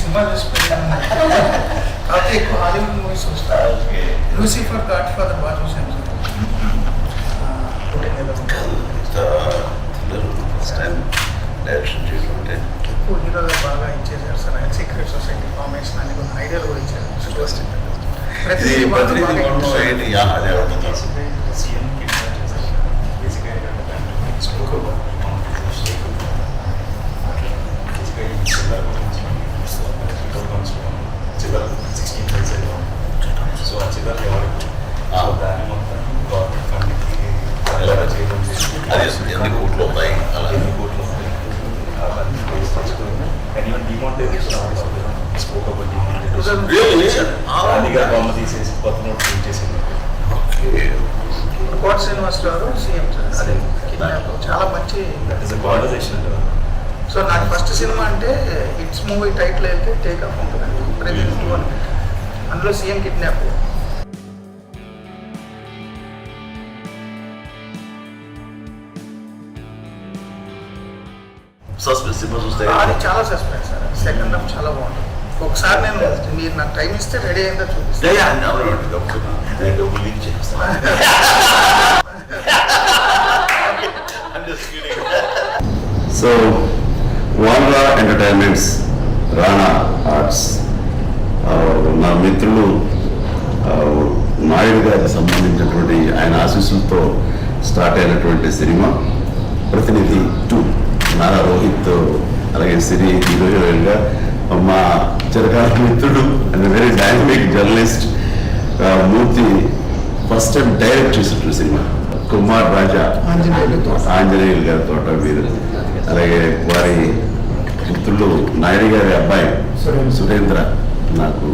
Cinema చూసి కాకపోతే ఎక్కువ హాలీవుడ్ మూవీస్ చూస్తాను. లూసిఫర్, గాడ్ ఫాదర్ బాగా చూసాను. ఎక్కువ హీరోగా బాగా ఇచ్చేసారు సార్. సీక్రెట్ సొసైటీ, ఫార్మేషన్ అని కొన్ని ఐడియాలు కూడా ఇచ్చారు. ప్రతి కోట శ్రీనివాసరావు సీఎం సార్. చాలా మంచి. సో నాకు ఫస్ట్ సినిమా అంటే హిట్స్ మూవీ టైటిల్ అయితే టేక్ ఆఫ్ ఉంటుందండి. ప్రెజెంట్ 2 అని అందులో సీఎం కిడ్నాప్. అది చాలా సస్పెన్స్ సార్. సెకండ్ హాఫ్ చాలా బాగుంటుంది. ఒకసారి నేను మీరు నాకు టైం ఇస్తే రెడీ అయిందో చూపిస్తాను. సో వాల్రా ఎంటర్టైన్మెంట్స్, రాణా ఆర్ట్స్, నా మిత్రులు నాయుడు గారికి సంబంధించినటువంటి ఆయన ఆశీస్సులతో స్టార్ట్ అయినటువంటి సినిమా ప్రతినిధి 2. నారా రోహిత్ అలాగే సిరి హీరో హీరోయిన్గా, మా చిరకాల మిత్రుడు and very dynamic journalist Murthy first time direct చేసినటువంటి సినిమా. కుమార్ రాజా, ఆంజనేయులు గారి తోట వీరు, అలాగే వారి మిత్రులు నాయుడు గారి అబ్బాయి సురేంద్ర, నాకు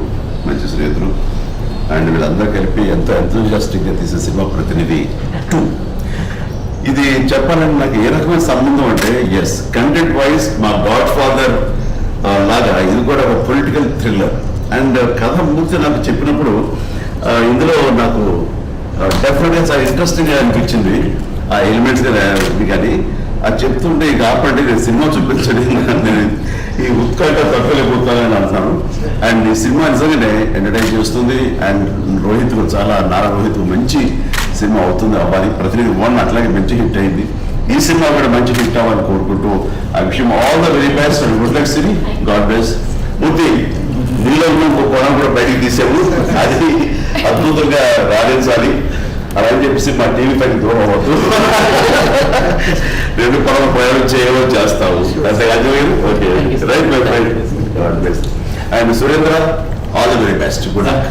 మంచి స్నేహితులు. అండ్ వీళ్ళందరూ కలిపి ఎంతో ఎంతూజియాస్టిక్గా తీసే సినిమా ప్రతినిధి 2. ఇది చెప్పాలంటే నాకు ఏ రకమైన సంబంధం అంటే, ఎస్ కంటెంట్ వైజ్ మా గాడ్ ఫాదర్ లాగా ఇది కూడా ఒక పొలిటికల్ థ్రిల్లర్. అండ్ కథ పూర్తి నాకు చెప్పినప్పుడు ఇందులో నాకు డెఫినెట్గా చాలా ఇంట్రెస్టింగ్గా అనిపించింది. ఆ ఎలిమెంట్స్ కానీ అది చెప్తుంటే ఇక ఆపండి సినిమా చూపించండి, నేను ఈ ఉత్కంఠ తప్పలేకపోతానని అంటున్నాను. అండ్ ఈ సినిమా నిజంగానే ఎంటర్టైన్ చేస్తుంది. అండ్ రోహిత్ చాలా, నారా రోహిత్ మంచి సినిమా అవుతుంది, అవ్వాలి. ప్రతినిధి 1 అట్లాగే మంచి హిట్ అయింది. ఈ సినిమా కూడా మంచి హిట్ అవ్వాలని కోరుకుంటూ ఆ విషయం all the very best and good luck Siri. God bless. Murthy, నీలో ఇంకో కోణం కూడా బయటికి తీసాము, అది అద్భుతంగా రాణించాలి. అలా అని చెప్పేసి మా టీవీ పైకి దూరం అవ్వద్దు. 2 పనులు ప్రయాణం చేయవో చేస్తావు అంతే అర్థమైంది. Okay, right my friend. God bless. And Surendra, all the very best. Good luck.